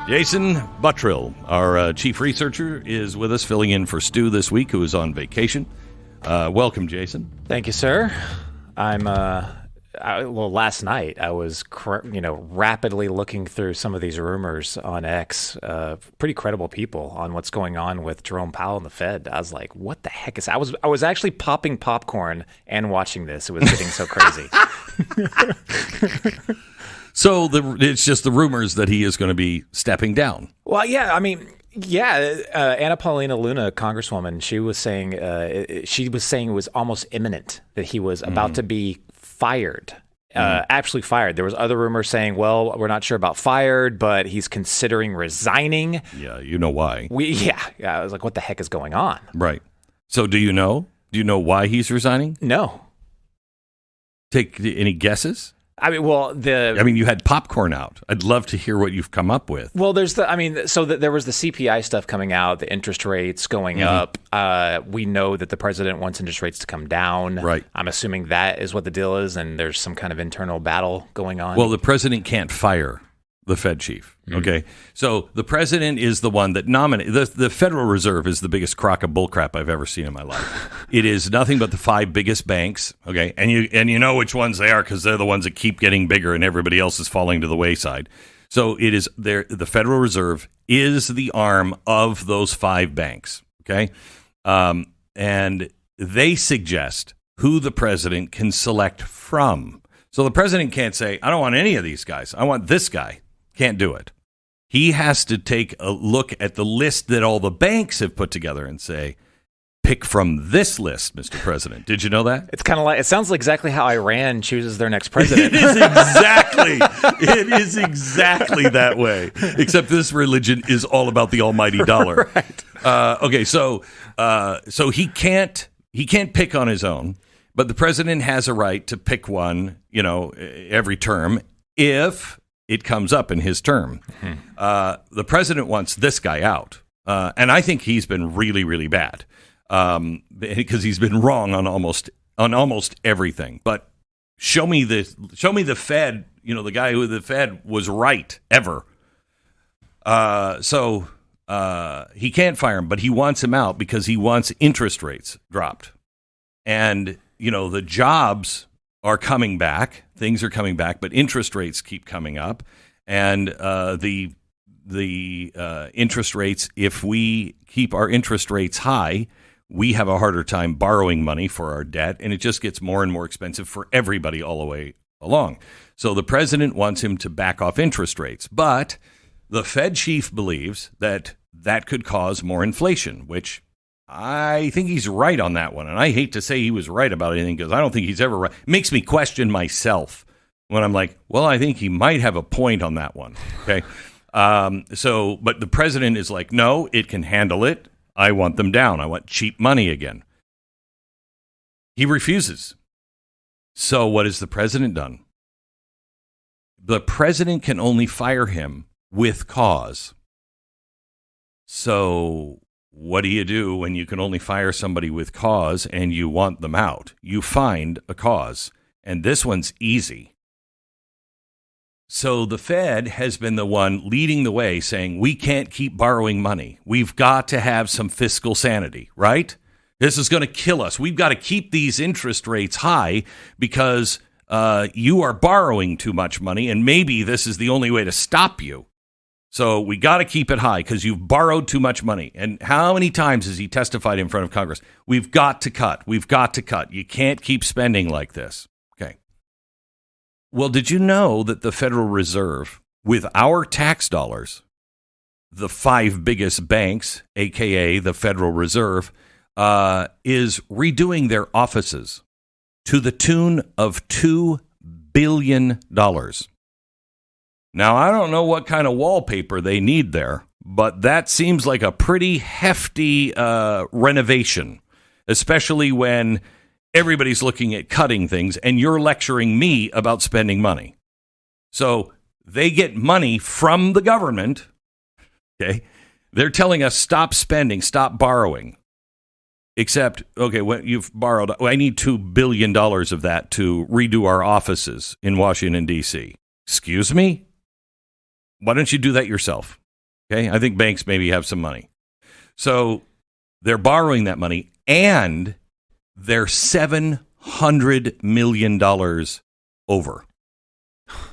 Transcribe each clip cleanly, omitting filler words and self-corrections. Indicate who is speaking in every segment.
Speaker 1: Jason Buttrill, our chief researcher, is with us, filling in for Stu this week, who is on vacation. Welcome, Jason.
Speaker 2: Thank you, sir. Last night I was, rapidly looking through some of these rumors on X, pretty credible people on what's going on with Jerome Powell and the Fed. I was like, what the heck is that? I was actually popping popcorn and watching this. It was getting so crazy.
Speaker 1: So it's just the rumors that he is going to be stepping down.
Speaker 2: Well, yeah, Anna Paulina Luna, Congresswoman, she was saying it was almost imminent that he was about to be fired, actually fired. There was other rumors saying, well, we're not sure about fired, but he's considering resigning.
Speaker 1: Yeah, you know why.
Speaker 2: I was like, what the heck is going on?
Speaker 1: Right. So do you know? Do you know why he's resigning?
Speaker 2: No.
Speaker 1: Take any guesses?
Speaker 2: You
Speaker 1: had popcorn out. I'd love to hear what you've come up with.
Speaker 2: Well, there was the CPI stuff coming out, the interest rates going up. We know that the president wants interest rates to come down.
Speaker 1: Right.
Speaker 2: I'm assuming that is what the deal is, and there's some kind of internal battle going on.
Speaker 1: Well, the president can't fire the Fed chief. Okay. So the president is the one that nominates. The Federal Reserve is the biggest crock of bullcrap I've ever seen in my life. It is nothing but the 5 biggest banks. Okay. And you know which ones they are because they're the ones that keep getting bigger and everybody else is falling to the wayside. So it is there. The Federal Reserve is the arm of those 5 banks. Okay. And they suggest who the president can select from. So the president can't say, I don't want any of these guys. I want this guy. Can't do it. He has to take a look at the list that all the banks have put together and say, pick from this list, Mr. President. Did you know that?
Speaker 2: It's kind of like, it sounds like exactly how Iran chooses their next president.
Speaker 1: It is exactly that way. Except this religion is all about the almighty dollar.
Speaker 2: Right.
Speaker 1: So he can't pick on his own, but the president has a right to pick one, every term if it comes up in his term. The president wants this guy out. And I think he's been really, really bad because he's been wrong on almost everything. But show me the Fed, the guy who the Fed was right ever. So he can't fire him, but he wants him out because he wants interest rates dropped. And, the jobs are coming back. Things are coming back, but interest rates keep coming up. And the interest rates, if we keep our interest rates high, we have a harder time borrowing money for our debt, and it just gets more and more expensive for everybody all the way along. So the president wants him to back off interest rates, but the Fed chief believes that could cause more inflation, which I think he's right on that one. And I hate to say he was right about anything because I don't think he's ever right. It makes me question myself when I'm like, well, I think he might have a point on that one. Okay. But the president is like, no, it can handle it. I want them down. I want cheap money again. He refuses. So what has the president done? The president can only fire him with cause. So what do you do when you can only fire somebody with cause and you want them out? You find a cause. And this one's easy. So the Fed has been the one leading the way saying, we can't keep borrowing money. We've got to have some fiscal sanity, right? This is going to kill us. We've got to keep these interest rates high because you are borrowing too much money, and maybe this is the only way to stop you. So we got to keep it high because you've borrowed too much money. And how many times has he testified in front of Congress? We've got to cut. We've got to cut. You can't keep spending like this. Okay. Well, did you know that the Federal Reserve, with our tax dollars, the 5 biggest banks, a.k.a. the Federal Reserve, is redoing their offices to the tune of $2 billion. Now, I don't know what kind of wallpaper they need there, but that seems like a pretty hefty renovation, especially when everybody's looking at cutting things and you're lecturing me about spending money. So they get money from the government. Okay. They're telling us stop spending, stop borrowing. Except, okay, when you've borrowed, I need $2 billion of that to redo our offices in Washington, D.C. Excuse me? Why don't you do that yourself? Okay, I think banks maybe have some money. So they're borrowing that money, and they're $700 million over.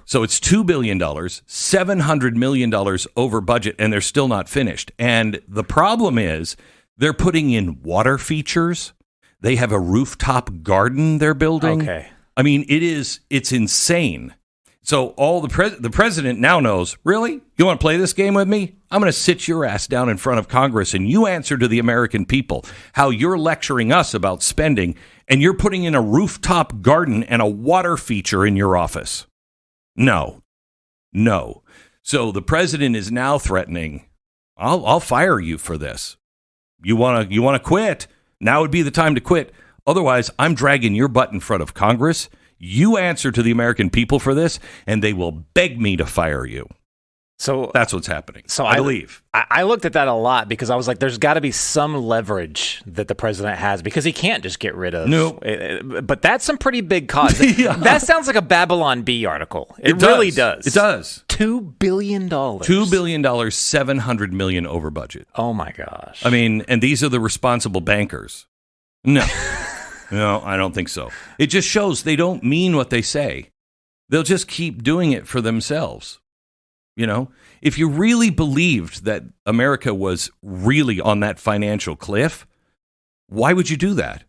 Speaker 1: So it's $2 billion, $700 million over budget, and they're still not finished. And the problem is they're putting in water features. They have a rooftop garden they're building.
Speaker 2: Okay.
Speaker 1: I mean, it's insane. So the president now knows, really? You want to play this game with me? I'm going to sit your ass down in front of Congress, and you answer to the American people how you're lecturing us about spending, and you're putting in a rooftop garden and a water feature in your office. No. So the president is now threatening, I'll fire you for this. You want to quit? Now would be the time to quit. Otherwise, I'm dragging your butt in front of Congress. You answer to the American people for this, and they will beg me to fire you. So that's what's happening. So I believe.
Speaker 2: I looked at that a lot because I was like, there's got to be some leverage that the president has because he can't just get rid of.
Speaker 1: No.
Speaker 2: But that's some pretty big cost. Yeah. That sounds like a Babylon Bee article. It really does.
Speaker 1: It does.
Speaker 2: $2 billion.
Speaker 1: $2 billion, $700 million over budget.
Speaker 2: Oh, my gosh.
Speaker 1: I mean, and these are the responsible bankers. No. No, I don't think so. It just shows they don't mean what they say. They'll just keep doing it for themselves. You know, if you really believed that America was really on that financial cliff, why would you do that?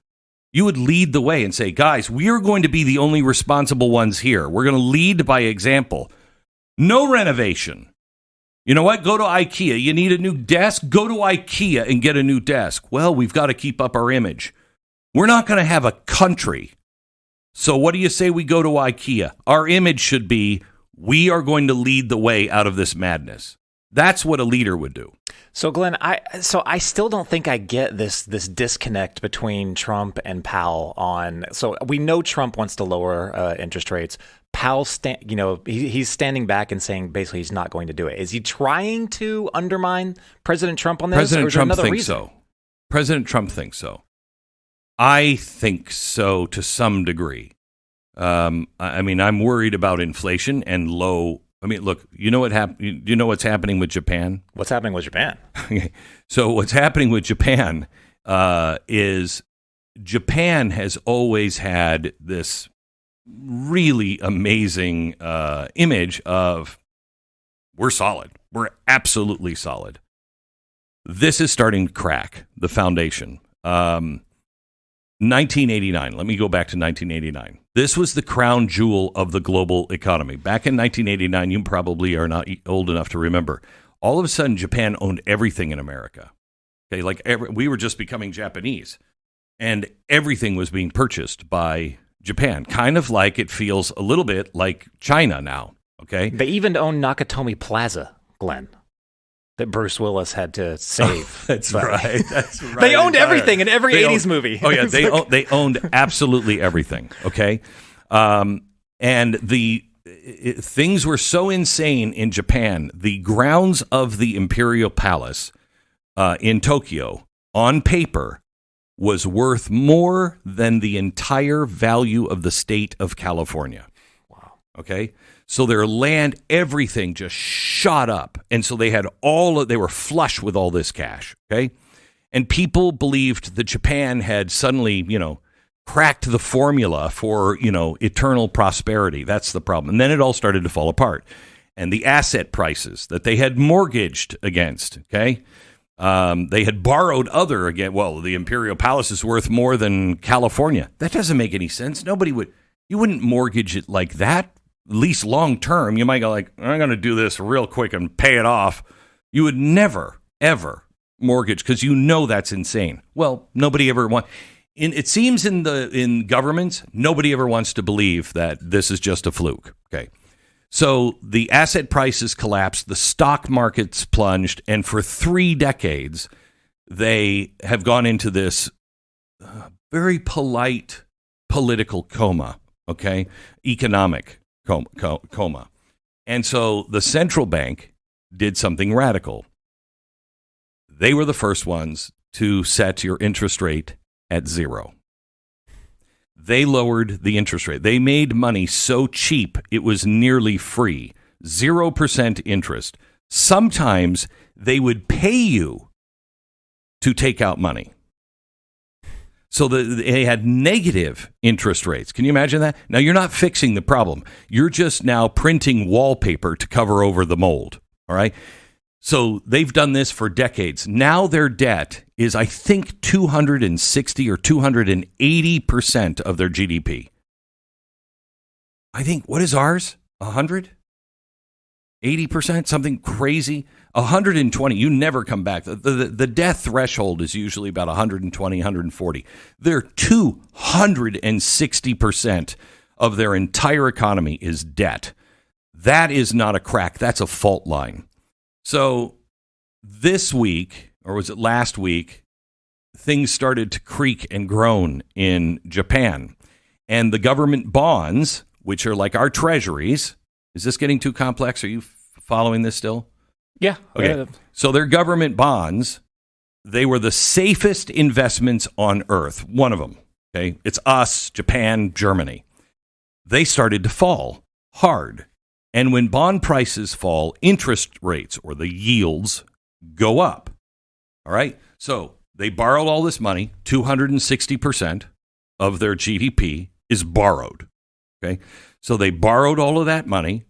Speaker 1: You would lead the way and say, guys, we are going to be the only responsible ones here. We're going to lead by example. No renovation. You know what? Go to IKEA. You need a new desk? Go to IKEA and get a new desk. Well, we've got to keep up our image. We're not going to have a country. So what do you say we go to IKEA? Our image should be, we are going to lead the way out of this madness. That's what a leader would do.
Speaker 2: So, Glenn, I still don't think I get this disconnect between Trump and Powell on. So we know Trump wants to lower interest rates. Powell, he's standing back and saying basically he's not going to do it. Is he trying to undermine President Trump on this?
Speaker 1: President Trump thinks so. President Trump thinks so. I think so to some degree. I mean, I'm worried about inflation and low. I mean, look, you know what's happening with Japan?
Speaker 2: What's happening with Japan?
Speaker 1: So what's happening with Japan is Japan has always had this really amazing image of we're solid. We're absolutely solid. This is starting to crack the foundation. 1989. Let me go back to 1989. This was the crown jewel of the global economy. Back in 1989, you probably are not old enough to remember. All of a sudden, Japan owned everything in America. Okay, we were just becoming Japanese, and everything was being purchased by Japan. Kind of like it feels a little bit like China now. Okay,
Speaker 2: they even own Nakatomi Plaza, Glenn, that Bruce Willis had to save.
Speaker 1: That's right.
Speaker 2: They owned everything in every 80s movie.
Speaker 1: Oh, yeah. They owned absolutely everything. Okay. And things were so insane in Japan. The grounds of the Imperial Palace in Tokyo, on paper, was worth more than the entire value of the state of California.
Speaker 2: Wow.
Speaker 1: Okay. So their land, everything just shot up. And so they were flush with all this cash. Okay. And people believed that Japan had suddenly, cracked the formula for, eternal prosperity. That's the problem. And then it all started to fall apart. And the asset prices that they had mortgaged against. Okay. They had borrowed the Imperial Palace is worth more than California. That doesn't make any sense. You wouldn't mortgage it like that. At least long term, you might go like, I'm going to do this real quick and pay it off. You would never, ever mortgage because that's insane. Well, nobody ever wants. It seems in governments, nobody ever wants to believe that this is just a fluke. Okay, so the asset prices collapsed, the stock markets plunged, and for 3 decades, they have gone into this very polite political coma. Okay, economic coma. And so the central bank did something radical. They were the first ones to set your interest rate at 0. They lowered the interest rate. They made money so cheap it was nearly free. 0% interest. Sometimes they would pay you to take out money. So they had negative interest rates. Can you imagine that? Now, you're not fixing the problem. You're just now printing wallpaper to cover over the mold. All right. So they've done this for decades. Now their debt is, I think, 260 or 280% of their GDP. I think, what is ours? 100? 80%? Something crazy? 120. You never come back. The death threshold is usually about 120, 140. They're 260% of their entire economy is debt. That is not a crack. That's a fault line. So this week, or was it last week, things started to creak and groan in Japan. And the government bonds, which are like our treasuries, is this getting too complex? Are you following this still?
Speaker 2: Yeah.
Speaker 1: Okay. So their government bonds, they were the safest investments on earth. One of them. Okay. It's us, Japan, Germany. They started to fall hard. And when bond prices fall, interest rates or the yields go up. All right. So they borrowed all this money. 260% of their GDP is borrowed. Okay. So they borrowed all of that money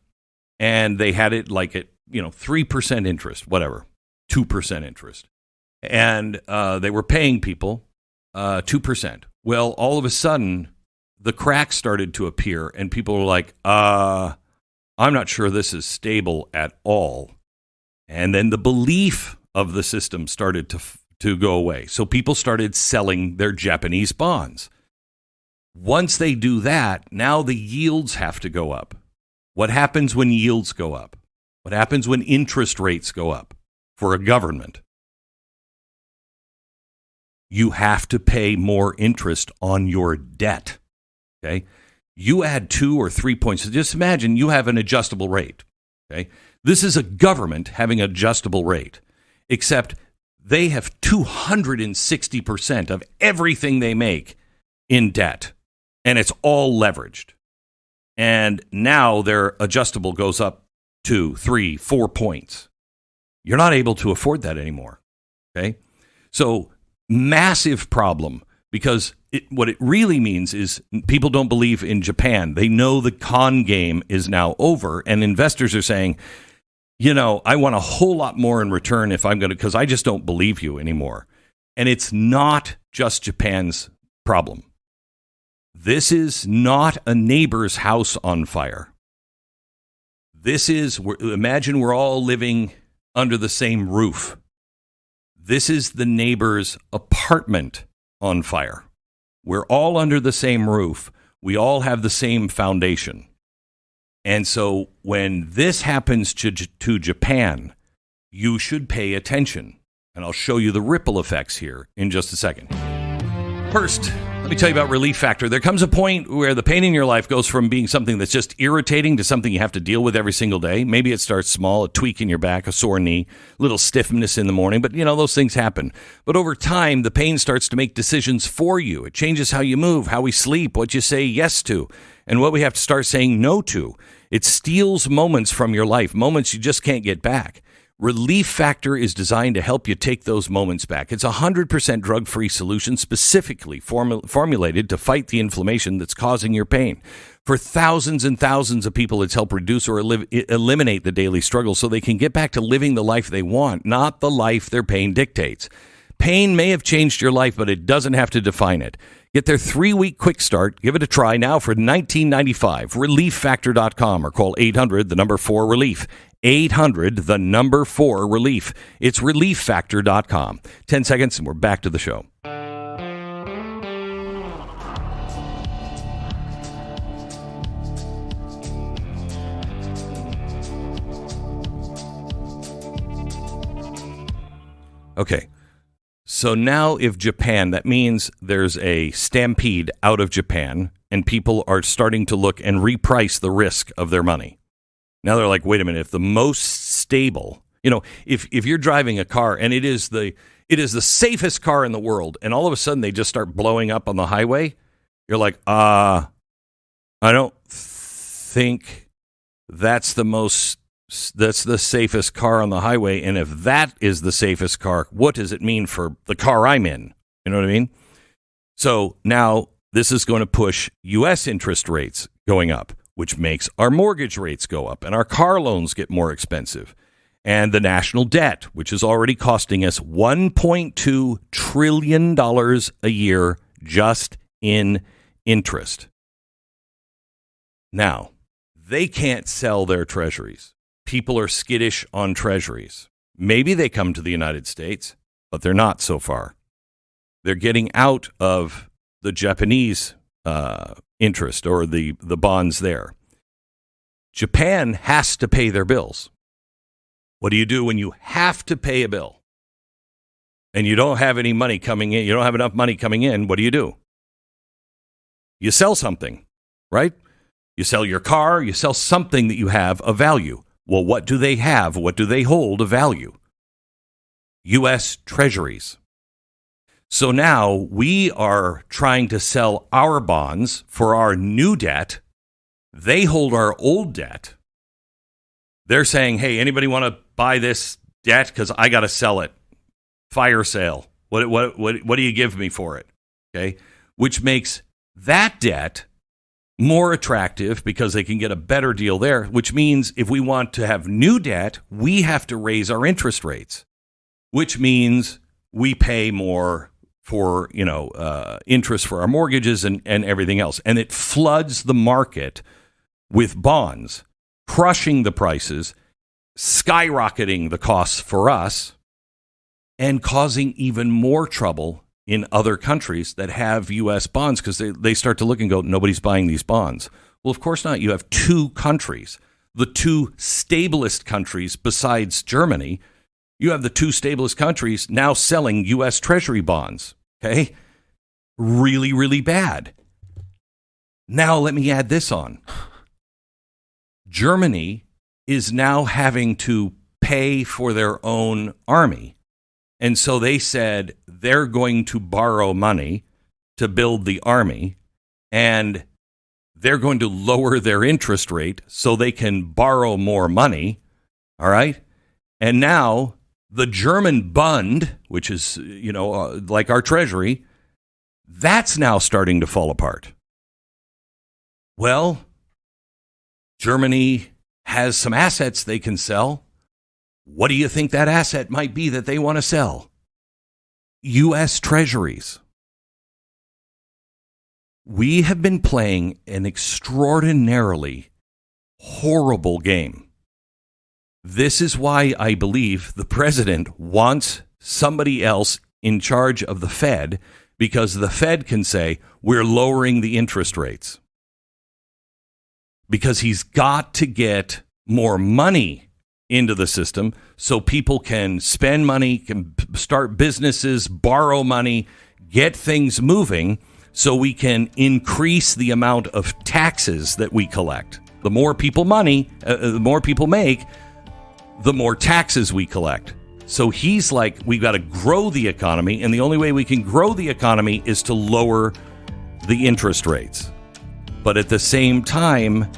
Speaker 1: and they had it like at 3% interest, whatever, 2% interest. And they were paying people 2%. Well, all of a sudden, the cracks started to appear, and people were like, I'm not sure this is stable at all. And then the belief of the system started to go away. So people started selling their Japanese bonds. Once they do that, now the yields have to go up. What happens when yields go up? What happens when interest rates go up for a government? You have to pay more interest on your debt. Okay? You add 2 or 3 points. Just imagine you have an adjustable rate. Okay? This is a government having an adjustable rate, except they have 260% of everything they make in debt, and it's all leveraged. And now their adjustable goes up 2, 3, 4 points. You're not able to afford that anymore. Okay? So massive problem, because what it really means is people don't believe in Japan. They know the con game is now over, and investors are saying, I want a whole lot more in return if I'm going to, because I just don't believe you anymore. And it's not just Japan's problem. This is not a neighbor's house on fire. This is, imagine we're all living under the same roof. This is the neighbor's apartment on fire. We're all under the same roof. We all have the same foundation. And so when this happens to Japan, you should pay attention. And I'll show you the ripple effects here in just a second. First, let me tell you about Relief Factor. There comes a point where the pain in your life goes from being something that's just irritating to something you have to deal with every single day. Maybe it starts small, a tweak in your back, a sore knee, a little stiffness in the morning, but those things happen. But over time, the pain starts to make decisions for you. It changes how you move, how we sleep, what you say yes to, and what we have to start saying no to. It steals moments from your life, moments you just can't get back. Relief Factor is designed to help you take those moments back. It's a 100% drug-free solution specifically formulated to fight the inflammation that's causing your pain. For thousands and thousands of people, it's helped reduce or eliminate the daily struggle so they can get back to living the life they want, not the life their pain dictates. Pain may have changed your life, but it doesn't have to define it. Get their 3-week quick start. Give it a try now for $19.95. ReliefFactor.com or call 800-4-RELIEF. 800-4-RELIEF. It's ReliefFactor.com. 10 seconds and we're back to the show. Okay. So now if Japan, that means there's a stampede out of Japan and people are starting to look and reprice the risk of their money. Now they're like, wait a minute, if the most stable, if you're driving a car and it is the safest car in the world and all of a sudden they just start blowing up on the highway, you're like, I don't think that's the most that's the safest car on the highway. And if that is the safest car, what does it mean for the car I'm in? You know what I mean? So now this is going to push U.S. interest rates going up, which makes our mortgage rates go up and our car loans get more expensive. And the national debt, which is already costing us $1.2 trillion a year just in interest. Now, they can't sell their treasuries. People are skittish on treasuries. Maybe they come to the United States, but they're not so far. They're getting out of the Japanese interest or the bonds there. Japan has to pay their bills. What do you do when you have to pay a bill and you don't have any money coming in? You don't have enough money coming in. What do? You sell something, right? You sell your car. You sell something that you have of value. Well, what do they have? What do they hold of value? U.S. treasuries. So now we are trying to sell our bonds for our new debt. They hold our old debt. They're saying, hey, anybody want to buy this debt? Because I got to sell it. Fire sale. What do you give me for it? Okay, which makes that debt more attractive because they can get a better deal there, which means if we want to have new debt, we have to raise our interest rates, which means we pay more for, interest for our mortgages and everything else. And it floods the market with bonds, crushing the prices, skyrocketing the costs for us, and causing even more trouble in other countries that have U.S. bonds because they start to look and go, nobody's buying these bonds. Well, of course not. You have two countries, the two stablest countries besides Germany. You have the two stablest countries now selling U.S. Treasury bonds. Okay? Really, really bad. Now let me add this on. Germany is now having to pay for their own army. And so they said they're going to borrow money to build the army, and they're going to lower their interest rate so they can borrow more money. All right? And now the German Bund, which is, like our treasury, that's now starting to fall apart. Well, Germany has some assets they can sell. What do you think that asset might be that they want to sell? U.S. treasuries. We have been playing an extraordinarily horrible game. This is why I believe the president wants somebody else in charge of the Fed, because the Fed can say, we're lowering the interest rates. Because he's got to get more money into the system so people can spend money, can start businesses, borrow money, get things moving so we can increase the amount of taxes that we collect. The more people the more people make, the more taxes we collect. So he's like, we've got to grow the economy, and the only way we can grow the economy is to lower the interest rates. But at the same time,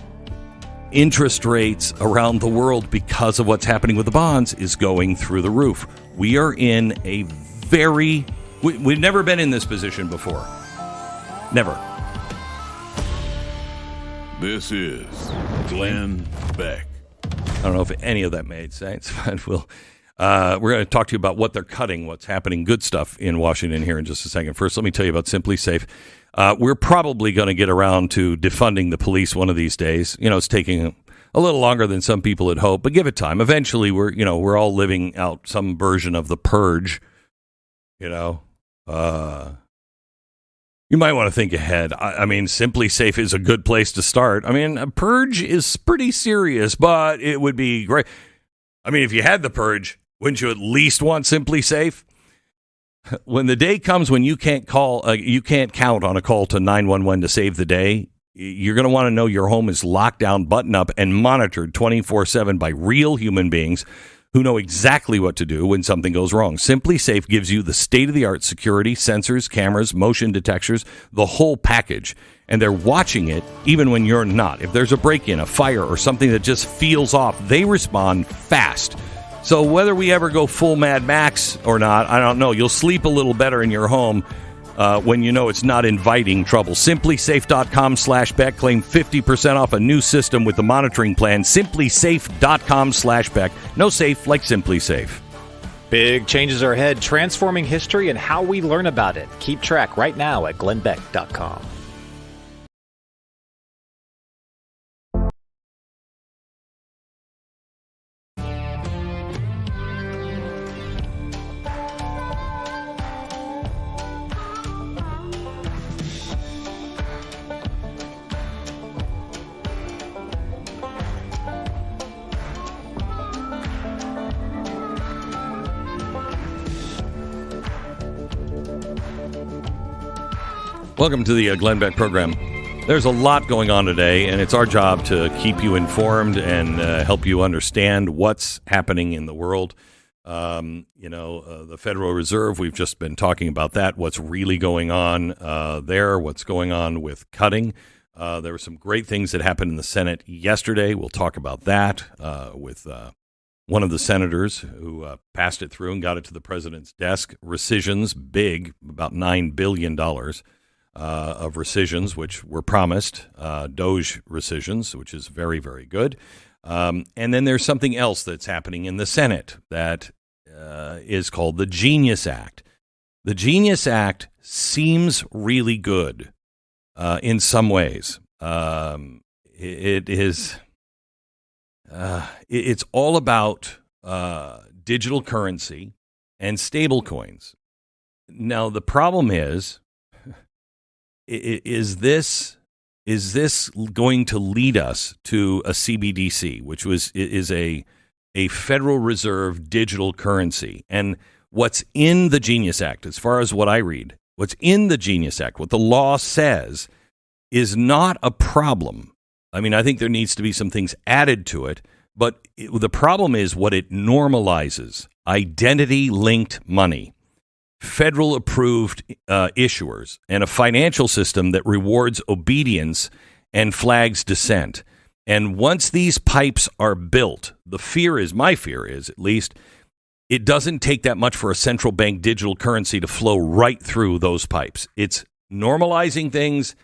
Speaker 1: interest rates around the world, because of what's happening with the bonds, is going through the roof. We are in a we've never been in this position before. Never.
Speaker 3: This is Glenn Beck.
Speaker 1: I don't know if any of that made sense, but we're going to talk to you about what they're cutting, what's happening, good stuff in Washington here in just a second. First, let me tell you about Simply Safe. We're probably going to get around to defunding the police one of these days. It's taking a little longer than some people had hoped, but give it time. Eventually, we're all living out some version of the purge. You might want to think ahead. I mean, Simply Safe is a good place to start. I mean, a purge is pretty serious, but it would be great. I mean, if you had the purge, wouldn't you at least want Simply Safe? When the day comes when you can't count on a call to 911 to save the day, you're going to want to know your home is locked down, buttoned up, and monitored 24/7 by real human beings who know exactly what to do when something goes wrong. Simply Safe gives you the state-of-the-art security, sensors, cameras, motion detectors, the whole package. And they're watching it even when you're not. If there's a break-in, a fire, or something that just feels off, they respond fast. So whether we ever go full Mad Max or not, I don't know. You'll sleep a little better in your home when you know it's not inviting trouble. SimplySafe.com/Beck. Claim 50% off a new system with the monitoring plan. SimplySafe.com/Beck. No safe like Simply Safe.
Speaker 2: Big changes are ahead, transforming history and how we learn about it. Keep track right now at glennbeck.com.
Speaker 1: Welcome to the Glenn Beck Program. There's a lot going on today, and it's our job to keep you informed and help you understand what's happening in the world. The Federal Reserve, we've just been talking about that, what's really going on there, what's going on with cutting. There were some great things that happened in the Senate yesterday. We'll talk about that with one of the senators who passed it through and got it to the president's desk. Rescissions, big, about $9 billion. Of rescissions, which were promised, Doge rescissions, which is very, very good. And then there's something else that's happening in the Senate that is called the Genius Act. The Genius Act seems really good in some ways. It's all about digital currency and stable coins. Now, the problem is this going to lead us to a CBDC, which is a Federal Reserve digital currency? And what's in the Genius Act, as far as what I read, what's in the Genius Act, what the law says, is not a problem. I mean, I think there needs to be some things added to it, but the problem is what it normalizes: identity-linked money, federal-approved issuers, and a financial system that rewards obedience and flags dissent. And once these pipes are built, my fear is, at least, it doesn't take that much for a central bank digital currency to flow right through those pipes. It's normalizing things,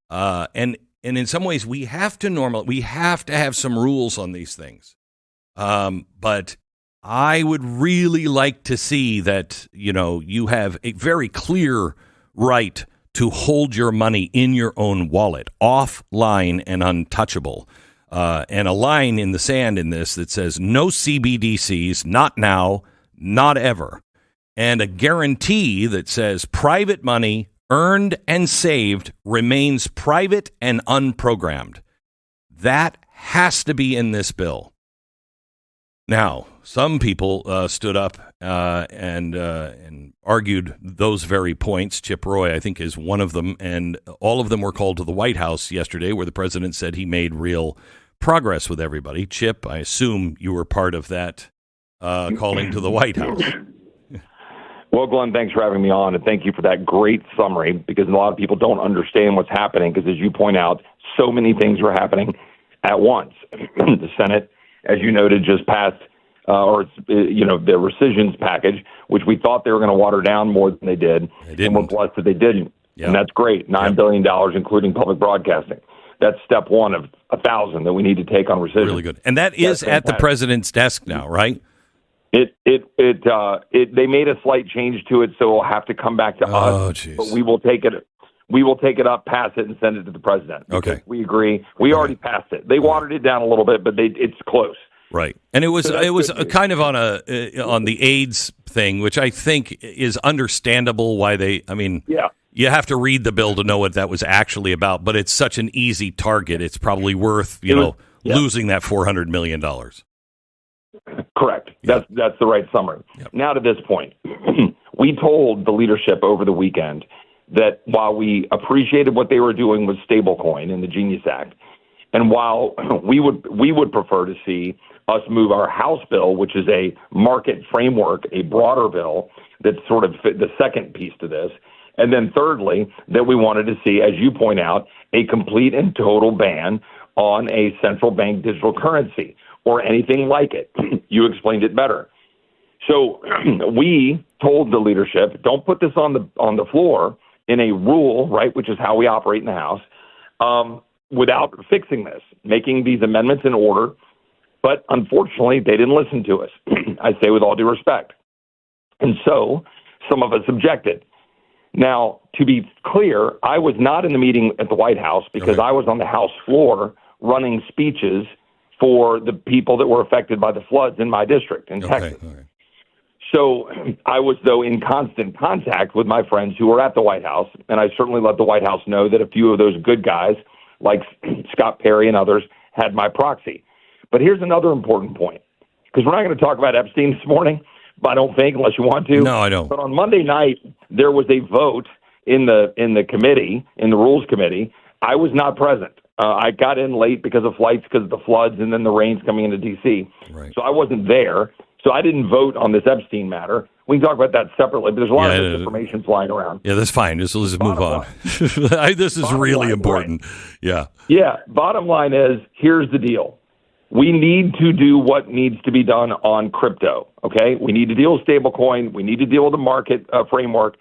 Speaker 1: and in some ways, we have to have some rules on these things. But I would really like to see that, you have a very clear right to hold your money in your own wallet, offline and untouchable. And a line in the sand in this that says no CBDCs, not now, not ever. And a guarantee that says private money earned and saved remains private and unprogrammed. That has to be in this bill. Now, some people stood up and argued those very points. Chip Roy, I think, is one of them, and all of them were called to the White House yesterday, where the president said he made real progress with everybody. Chip, I assume you were part of that calling to the White House.
Speaker 4: Well, Glenn, thanks for having me on, and thank you for that great summary, because a lot of people don't understand what's happening, because as you point out, so many things were happening at once. The Senate, as you noted, just passed the rescissions package, which we thought they were going to water down more than they did. And we're blessed that they didn't. Yep. And that's great. $9 billion, including public broadcasting. That's step one of 1,000 that we need to take on rescissions.
Speaker 1: Really good. And that is at the president's desk now, right?
Speaker 4: They made a slight change to it, so it'll have to come back to us.
Speaker 1: Geez.
Speaker 4: But we will take it. We will take it up, pass it, and send it to the president.
Speaker 1: Okay.
Speaker 4: We agree. We already passed it. They watered it down a little bit, but it's close.
Speaker 1: Right, and it was kind of on the AIDS thing, which I think is understandable why they. I mean,
Speaker 4: yeah.
Speaker 1: You have to read the bill to know what that was actually about, but it's such an easy target. It's probably worth losing that $400 million.
Speaker 4: Correct.
Speaker 1: Yep.
Speaker 4: That's the right summary.
Speaker 1: Yep.
Speaker 4: Now to this point, we told the leadership over the weekend that while we appreciated what they were doing with stablecoin in the Genius Act, and while we would prefer to see us move our House bill, which is a market framework, a broader bill that's sort of the second piece to this. And then thirdly, that we wanted to see, as you point out, a complete and total ban on a central bank digital currency or anything like it. You explained it better. So we told the leadership, don't put this on the floor in a rule, right, which is how we operate in the House, without fixing this, making these amendments in order. But unfortunately, they didn't listen to us, I say with all due respect. And so some of us objected. Now, to be clear, I was not in the meeting at the White House because I was on the House floor running speeches for the people that were affected by the floods in my district in Texas. So I was, though, in constant contact with my friends who were at the White House, and I certainly let the White House know that a few of those good guys, like Scott Perry and others, had my proxy. But here's another important point, because we're not going to talk about Epstein this morning, I don't think, unless you want to.
Speaker 1: No, I don't.
Speaker 4: But on Monday night, there was a vote in the committee, in the Rules Committee. I was not present. I got in late because of flights, because of the floods, and then the rains coming into D.C.
Speaker 1: Right.
Speaker 4: So I wasn't there. So I didn't vote on this Epstein matter. We can talk about that separately, but there's a lot of misinformation flying around.
Speaker 1: Yeah, that's fine. Let's move on. This is really important. Right.
Speaker 4: Yeah. Bottom line is, here's the deal. We need to do what needs to be done on crypto, okay? We need to deal with stablecoin. We need to deal with the market framework.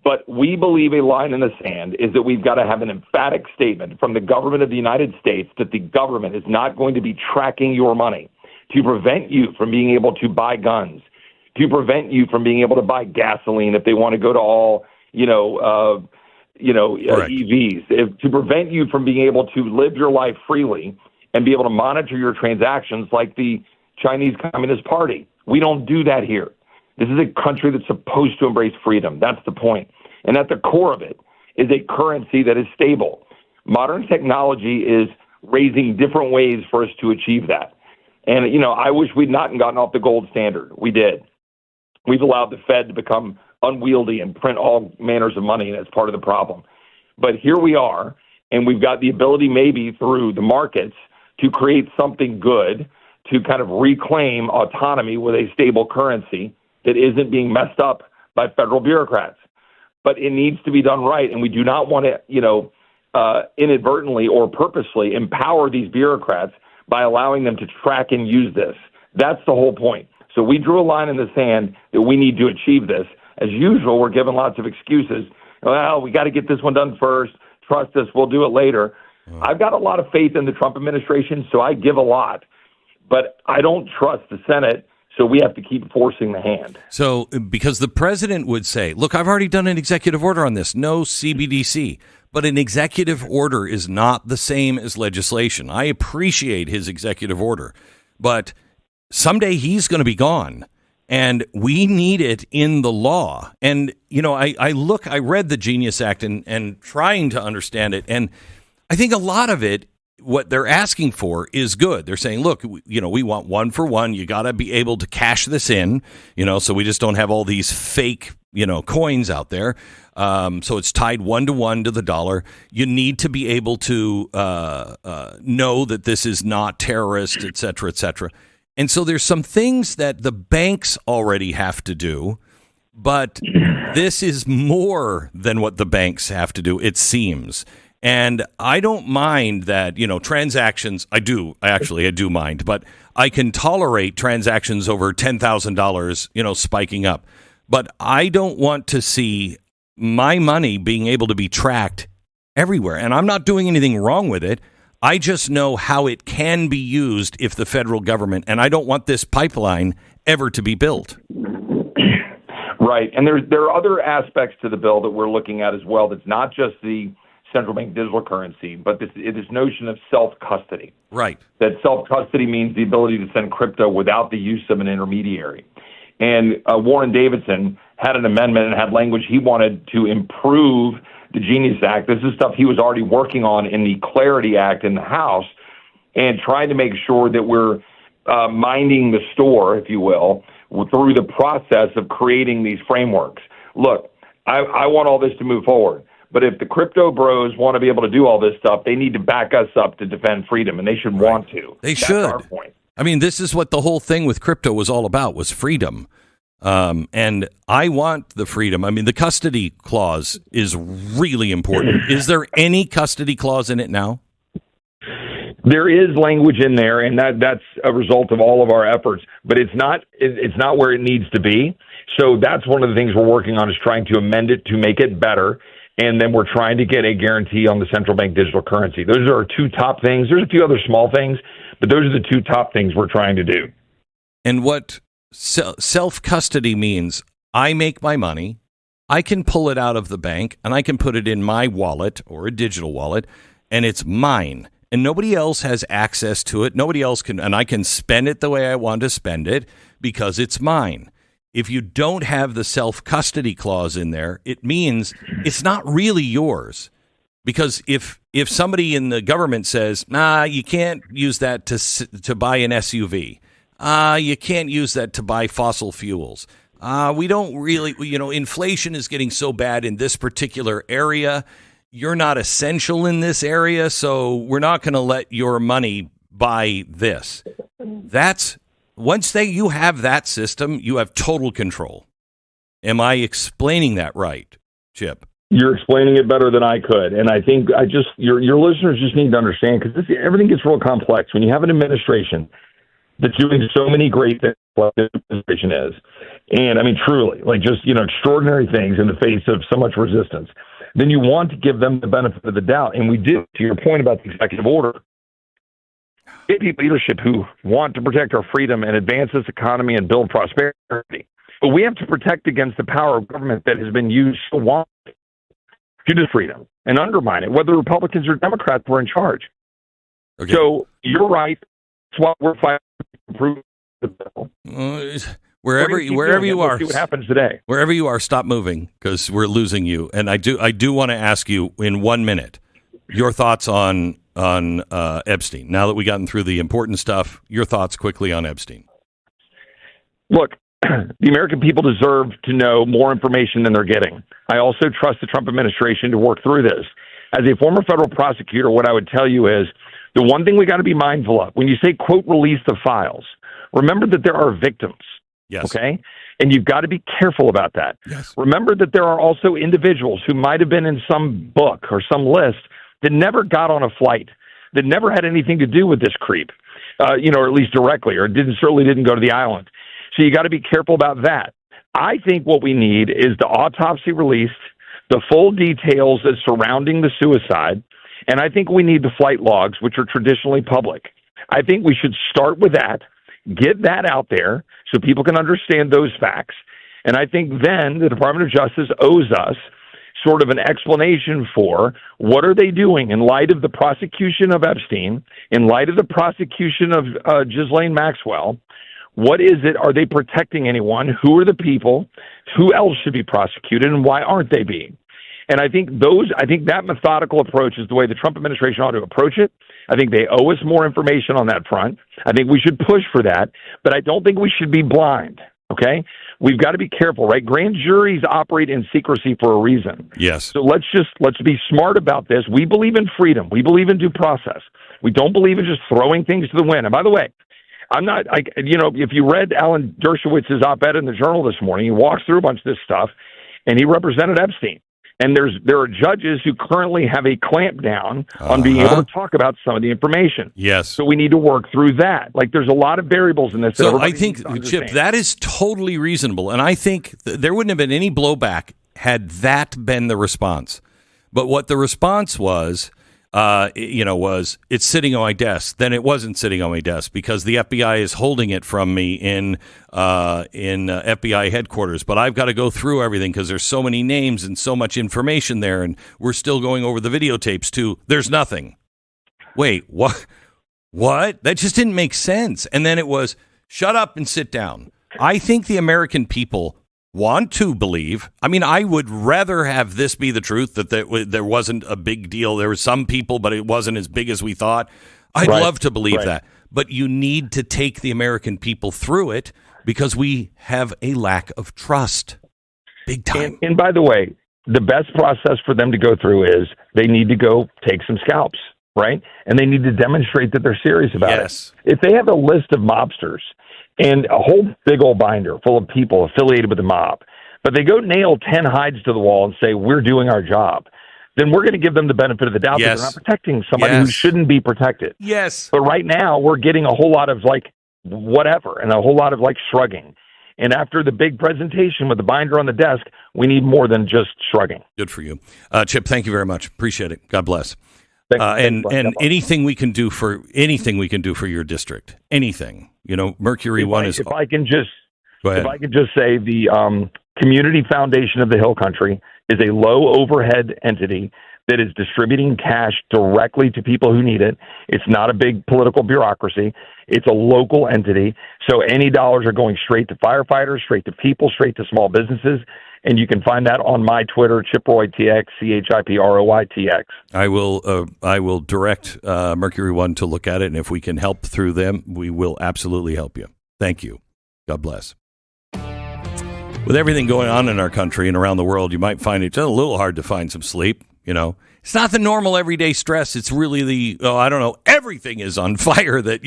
Speaker 4: But we believe a line in the sand is that we've got to have an emphatic statement from the government of the United States that the government is not going to be tracking your money to prevent you from being able to buy guns, to prevent you from being able to buy gasoline if they want to go to all, EVs, to prevent you from being able to live your life freely and be able to monitor your transactions like the Chinese Communist Party. We don't do that here. This is a country that's supposed to embrace freedom. That's the point. And at the core of it is a currency that is stable. Modern technology is raising different ways for us to achieve that. And, I wish we'd not gotten off the gold standard. We did. We've allowed the Fed to become unwieldy and print all manners of money, and that's part of the problem. But here we are, and we've got the ability maybe through the markets to create something good, to kind of reclaim autonomy with a stable currency that isn't being messed up by federal bureaucrats. But it needs to be done right, and we do not want to, inadvertently or purposely empower these bureaucrats by allowing them to track and use this. That's the whole point. So we drew a line in the sand that we need to achieve this. As usual, we're given lots of excuses. Well, we got to get this one done first. Trust us, we'll do it later. I've got a lot of faith in the Trump administration, so I give a lot. But I don't trust the Senate, so we have to keep forcing the hand.
Speaker 1: So because the president would say, look, I've already done an executive order on this, no CBDC. But an executive order is not the same as legislation. I appreciate his executive order, but someday he's going to be gone, and we need it in the law. And, I read the Genius Act and trying to understand it, and I think a lot of it, what they're asking for is good. They're saying, look, we want one for one. You got to be able to cash this in, so we just don't have all these fake, coins out there. So it's tied 1-to-1 to the dollar. You need to be able to know that this is not terrorist, et cetera, et cetera. And so there's some things that the banks already have to do, but this is more than what the banks have to do, it seems. And I don't mind that, transactions, I do mind, but I can tolerate transactions over $10,000, spiking up. But I don't want to see my money being able to be tracked everywhere. And I'm not doing anything wrong with it. I just know how it can be used if the federal government, and I don't want this pipeline ever to be built.
Speaker 4: Right. And there are other aspects to the bill that we're looking at as well. That's not just the central bank digital currency, but this notion of self-custody.
Speaker 1: Right. That
Speaker 4: self-custody means the ability to send crypto without the use of an intermediary. And Warren Davidson had an amendment and had language he wanted to improve the Genius Act. This is stuff he was already working on in the Clarity Act in the House, and trying to make sure that we're minding the store, if you will, through the process of creating these frameworks. Look, I want all this to move forward. But if the crypto bros want to be able to do all this stuff, they need to back us up to defend freedom, and they should want to.
Speaker 1: They should.
Speaker 4: That's our point.
Speaker 1: I mean, this is what the whole thing with crypto was all about, was freedom. And I want the freedom. I mean, the custody clause is really important. Is there any custody clause in it now?
Speaker 4: There is language in there, and that's a result of all of our efforts, but it's not where it needs to be. So that's one of the things we're working on, is trying to amend it to make it better. And then we're trying to get a guarantee on the central bank digital currency. Those are our two top things. There's a few other small things, but those are the two top things we're trying to do.
Speaker 1: And what self-custody means, I make my money, I can pull it out of the bank, and I can put it in my wallet or a digital wallet, and it's mine. And nobody else has access to it. Nobody else can, and I can spend it the way I want to spend it because it's mine. If you don't have the self-custody clause in there, it means it's not really yours. Because if somebody in the government says, nah, you can't use that to buy an SUV. You can't use that to buy fossil fuels. We don't really, inflation is getting so bad in this particular area. You're not essential in this area, so we're not going to let your money buy this. Once you have that system, you have total control. Am I explaining that right, Chip?
Speaker 4: You're explaining it better than I could, and I think your listeners just need to understand, because everything gets real complex when you have an administration that's doing so many great things, like this administration is, and I mean truly, like just extraordinary things in the face of so much resistance. Then you want to give them the benefit of the doubt, and we do. To your point about the executive order, people leadership who want to protect our freedom and advance this economy and build prosperity, but we have to protect against the power of government that has been used so widely to do freedom and undermine it, whether Republicans or Democrats were in charge. Okay. So you're right. That's why we're fighting to improve the bill.
Speaker 1: Wherever you are,
Speaker 4: see what happens today.
Speaker 1: Wherever you are, stop moving, because we're losing you. And I do want to ask you in 1 minute your thoughts on Epstein. Now that we've gotten through the important stuff, your thoughts quickly on Epstein.
Speaker 4: Look, the American people deserve to know more information than they're getting. I also trust the Trump administration to work through this. As a former federal prosecutor, what I would tell you is the one thing we got to be mindful of when you say, quote, release the files, remember that there are victims.
Speaker 1: Yes.
Speaker 4: Okay. And you've got to be careful about that.
Speaker 1: Yes.
Speaker 4: Remember that there are also individuals who might have been in some book or some list that never got on a flight, that never had anything to do with this creep, or at least directly, or certainly didn't go to the island. So you got to be careful about that. I think what we need is the autopsy released, the full details surrounding the suicide, and I think we need the flight logs, which are traditionally public. I think we should start with that, get that out there so people can understand those facts. And I think then the Department of Justice owes us sort of an explanation for what are they doing in light of the prosecution of Epstein, in light of the prosecution of Ghislaine Maxwell. What is it? Are they protecting anyone? Who are the people? Who else should be prosecuted, and why aren't they being? And I think that methodical approach is the way the Trump administration ought to approach it. I think they owe us more information on that front. I think we should push for that, but I don't think we should be blind. Okay? We've got to be careful, right? Grand juries operate in secrecy for a reason.
Speaker 1: Yes.
Speaker 4: So let's be smart about this. We believe in freedom. We believe in due process. We don't believe in just throwing things to the wind. And by the way, if you read Alan Dershowitz's op-ed in the Journal this morning, he walks through a bunch of this stuff, and he represented Epstein. And there are judges who currently have a clamp down on being able to talk about some of the information.
Speaker 1: Yes.
Speaker 4: So we need to work through that. Like, there's a lot of variables in this.
Speaker 1: So I think, Chip, that is totally reasonable. And I think there wouldn't have been any blowback had that been the response. But what the response was it's sitting on my desk. Then it wasn't sitting on my desk because the FBI is holding it from me in FBI headquarters. But I've got to go through everything because there's so many names and so much information there, and we're still going over the videotapes too. There's nothing. Wait, what? What? That just didn't make sense. And then it was shut up and sit down. I think the American people want to believe. I mean, I would rather have this be the truth, that there wasn't a big deal. There were some people, but it wasn't as big as we thought. I'd love to believe that. But you need to take the American people through it because we have a lack of trust. Big time.
Speaker 4: And by the way, the best process for them to go through is they need to go take some scalps. right? And they need to demonstrate that they're serious about
Speaker 1: Yes.
Speaker 4: it. If they have a list of mobsters and a whole big old binder full of people affiliated with the mob, but they go nail 10 hides to the wall and say, we're doing our job, then we're going to give them the benefit of the doubt that
Speaker 1: Yes.
Speaker 4: they're not protecting somebody who
Speaker 1: Yes.
Speaker 4: shouldn't be protected.
Speaker 1: Yes.
Speaker 4: But right now, we're getting a whole lot of whatever and a whole lot of shrugging. And after the big presentation with the binder on the desk, we need more than just shrugging.
Speaker 1: Good for you. Chip, thank you very much. Appreciate it. God bless.
Speaker 4: Thanks,
Speaker 1: And anything we can do for your district, anything, Mercury One is.
Speaker 4: If I can just
Speaker 1: Go ahead.
Speaker 4: If I could just say, the Community Foundation of the Hill Country is a low overhead entity that is distributing cash directly to people who need it. It's not a big political bureaucracy. It's a local entity. So any dollars are going straight to firefighters, straight to people, straight to small businesses. And you can find that on my Twitter, ChipRoyTX, ChipRoyTX.
Speaker 1: I will direct Mercury One to look at it, and if we can help through them, we will absolutely help you. Thank you. God bless. With everything going on in our country and around the world, you might find it just a little hard to find some sleep. It's not the normal everyday stress. It's really everything is on fire that,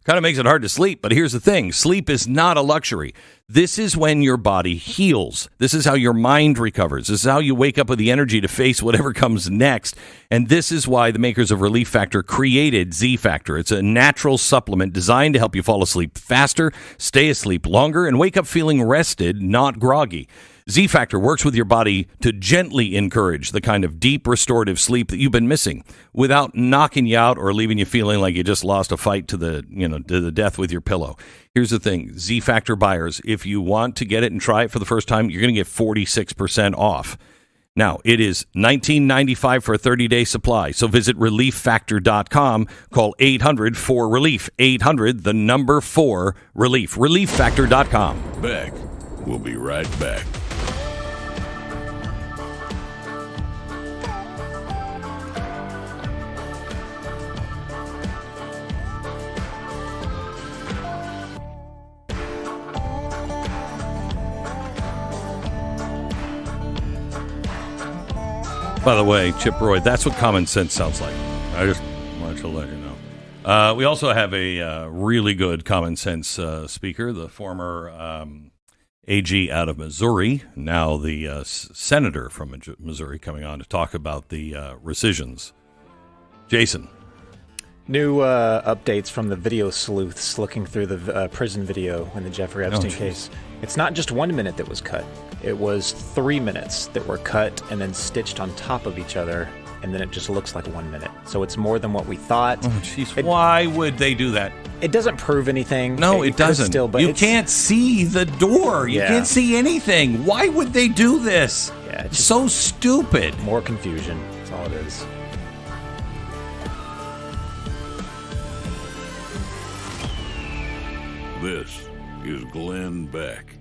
Speaker 1: kind of makes it hard to sleep. But here's the thing. Sleep is not a luxury. This is when your body heals. This is how your mind recovers. This is how you wake up with the energy to face whatever comes next. And this is why the makers of Relief Factor created Z Factor. It's a natural supplement designed to help you fall asleep faster, stay asleep longer, and wake up feeling rested, not groggy. Z Factor works with your body to gently encourage the kind of deep restorative sleep that you've been missing without knocking you out or leaving you feeling like you just lost a fight to the death with your pillow. Here's the thing. Z Factor buyers, if you want to get it and try it for the first time, you're going to get 46% off. Now, it is $19.95 for a 30-day supply. So visit ReliefFactor.com. Call 800-4RELIEF. 800-4-RELIEF. ReliefFactor.com.
Speaker 3: Beck will be right back.
Speaker 1: By the way, Chip Roy, that's what common sense sounds like. I just wanted to let you know. We also have a really good common sense speaker, the former AG out of Missouri, now the senator from Missouri, coming on to talk about the rescissions. Jason.
Speaker 2: New updates from the video sleuths looking through the prison video in the Jeffrey Epstein case. It's not just 1 minute that was cut. It was 3 minutes that were cut and then stitched on top of each other, and then it just looks like 1 minute. So it's more than what we thought.
Speaker 1: Oh, jeez. Why would they do that?
Speaker 2: It doesn't prove anything.
Speaker 1: No, it doesn't.
Speaker 2: Still, but
Speaker 1: you can't see the door. You can't see anything. Why would they do this?
Speaker 2: Yeah,
Speaker 1: it's so stupid.
Speaker 2: More confusion. That's all it is.
Speaker 3: This is Glenn Beck.